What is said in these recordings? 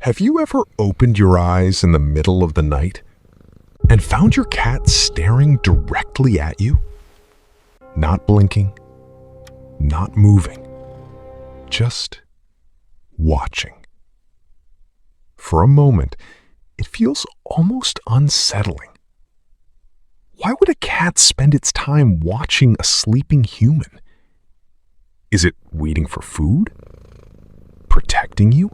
Have you ever opened your eyes in the middle of the night and found your cat staring directly at you? Not blinking, not moving, just watching. For a moment, it feels almost unsettling. Why would a cat spend its time watching a sleeping human? Is it waiting for food? Protecting you?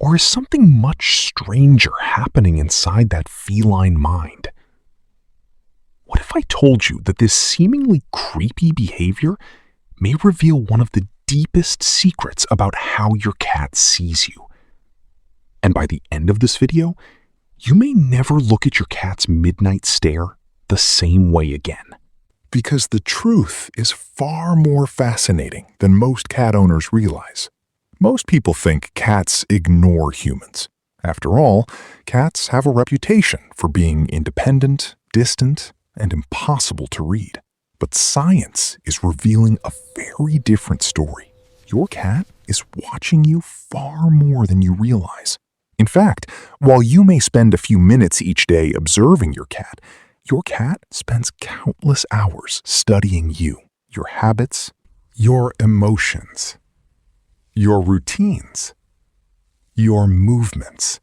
Or is something much stranger happening inside that feline mind? What if I told you that this seemingly creepy behavior may reveal one of the deepest secrets about how your cat sees you? And by the end of this video, you may never look at your cat's midnight stare the same way again. Because the truth is far more fascinating than most cat owners realize. Most people think cats ignore humans. After all, cats have a reputation for being independent, distant, and impossible to read. But science is revealing a very different story. Your cat is watching you far more than you realize. In fact, while you may spend a few minutes each day observing your cat spends countless hours studying you, your habits, your emotions, your routines, your movements,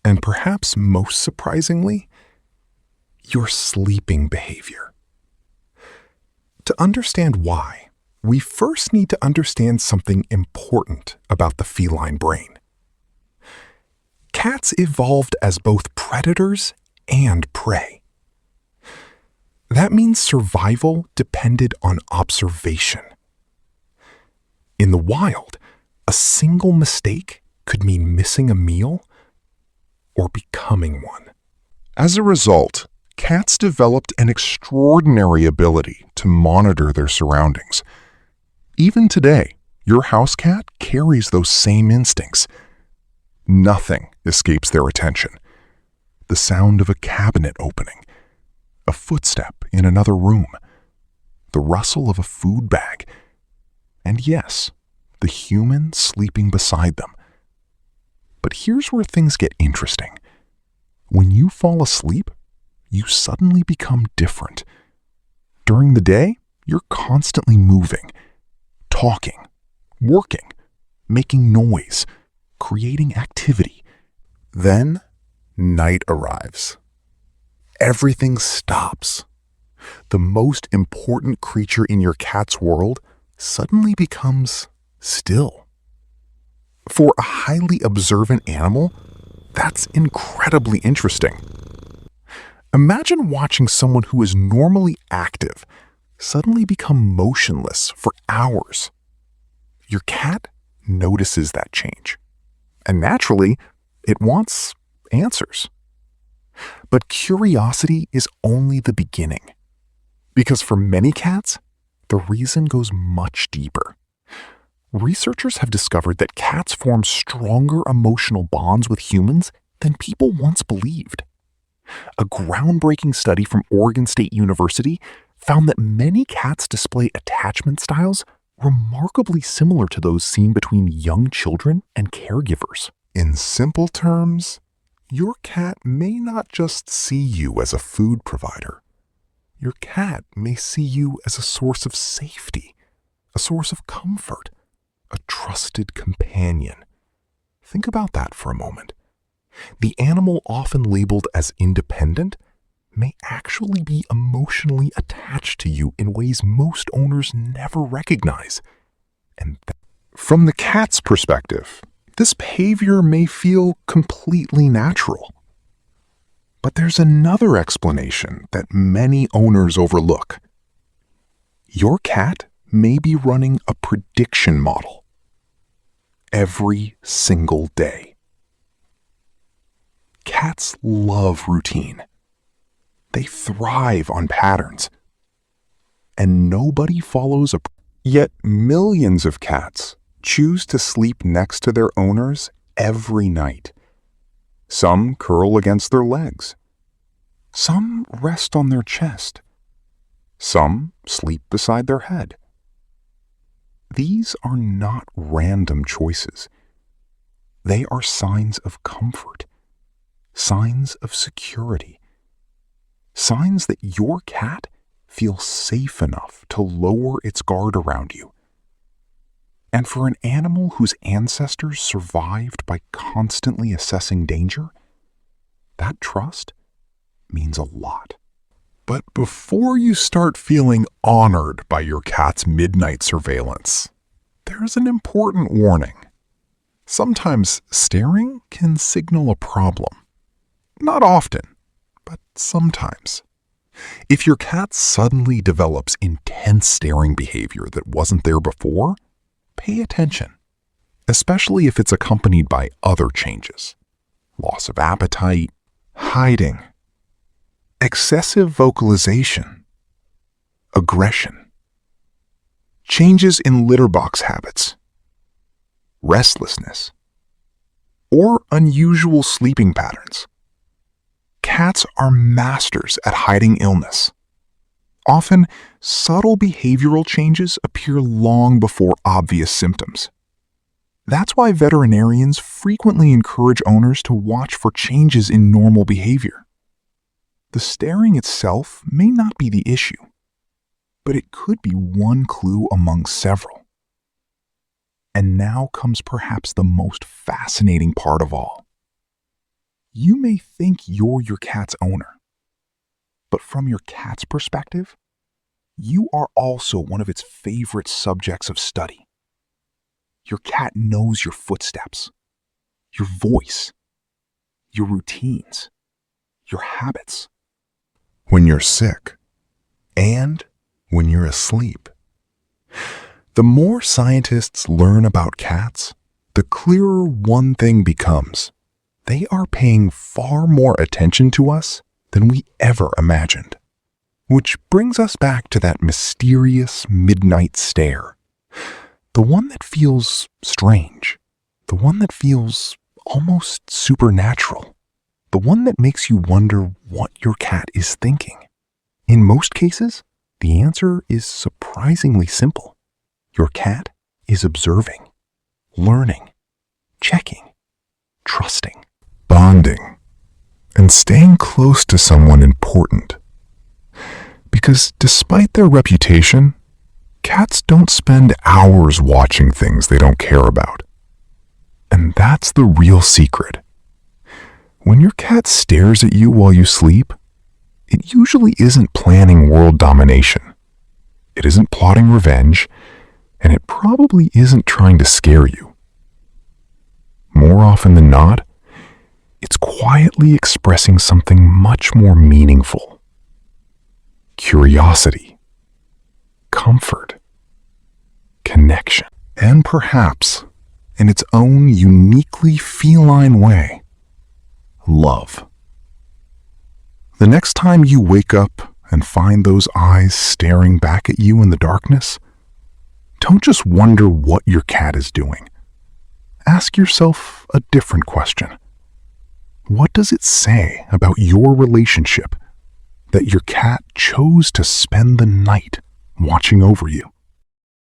and perhaps most surprisingly, your sleeping behavior. To understand why, we first need to understand something important about the feline brain. Cats evolved as both predators and prey. That means survival depended on observation. In the wild, a single mistake could mean missing a meal or becoming one. As a result, cats developed an extraordinary ability to monitor their surroundings. Even today, your house cat carries those same instincts. Nothing escapes their attention. The sound of a cabinet opening, a footstep in another room, the rustle of a food bag, and yes, the human sleeping beside them. But here's where things get interesting. When you fall asleep, you suddenly become different. During the day, you're constantly moving, talking, working, making noise, creating activity. Then, night arrives. Everything stops. The most important creature in your cat's world suddenly becomes still. For a highly observant animal, that's incredibly interesting. Imagine watching someone who is normally active suddenly become motionless for hours. Your cat notices that change, and naturally, it wants answers. But curiosity is only the beginning, because for many cats, the reason goes much deeper. Researchers have discovered that cats form stronger emotional bonds with humans than people once believed. A groundbreaking study from Oregon State University found that many cats display attachment styles remarkably similar to those seen between young children and caregivers. In simple terms, your cat may not just see you as a food provider. Your cat may see you as a source of safety, a source of comfort, a trusted companion. Think about that for a moment. The animal often labeled as independent may actually be emotionally attached to you in ways most owners never recognize. And from the cat's perspective, this behavior may feel completely natural. But there's another explanation that many owners overlook. Your cat may be running a prediction model every single day. Cats love routine. They thrive on patterns. And nobody follows Yet millions of cats choose to sleep next to their owners every night. Some curl against their legs. Some rest on their chest. Some sleep beside their head. These are not random choices. They are signs of comfort, signs of security, signs that your cat feels safe enough to lower its guard around you. And for an animal whose ancestors survived by constantly assessing danger, that trust means a lot. But before you start feeling honored by your cat's midnight surveillance, there's an important warning. Sometimes staring can signal a problem. Not often, but sometimes. If your cat suddenly develops intense staring behavior that wasn't there before, pay attention, especially if it's accompanied by other changes. Loss of appetite, hiding, excessive vocalization, aggression, changes in litter box habits, restlessness, or unusual sleeping patterns. Cats are masters at hiding illness. Often, subtle behavioral changes appear long before obvious symptoms. That's why veterinarians frequently encourage owners to watch for changes in normal behavior. The staring itself may not be the issue, but it could be one clue among several. And now comes perhaps the most fascinating part of all. You may think you're your cat's owner, but from your cat's perspective, you are also one of its favorite subjects of study. Your cat knows your footsteps, your voice, your routines, your habits. When you're sick, and when you're asleep. The more scientists learn about cats, the clearer one thing becomes. They are paying far more attention to us than we ever imagined. Which brings us back to that mysterious midnight stare. The one that feels strange. The one that feels almost supernatural. The one that makes you wonder what your cat is thinking. In most cases, the answer is surprisingly simple. Your cat is observing, learning, checking, trusting, bonding, and staying close to someone important. Because despite their reputation, cats don't spend hours watching things they don't care about. And that's the real secret. When your cat stares at you while you sleep, it usually isn't planning world domination. It isn't plotting revenge, and it probably isn't trying to scare you. More often than not, it's quietly expressing something much more meaningful. Curiosity, comfort, connection, and perhaps, in its own uniquely feline way, love. The next time you wake up and find those eyes staring back at you in the darkness, don't just wonder what your cat is doing. Ask yourself a different question. What does it say about your relationship that your cat chose to spend the night watching over you?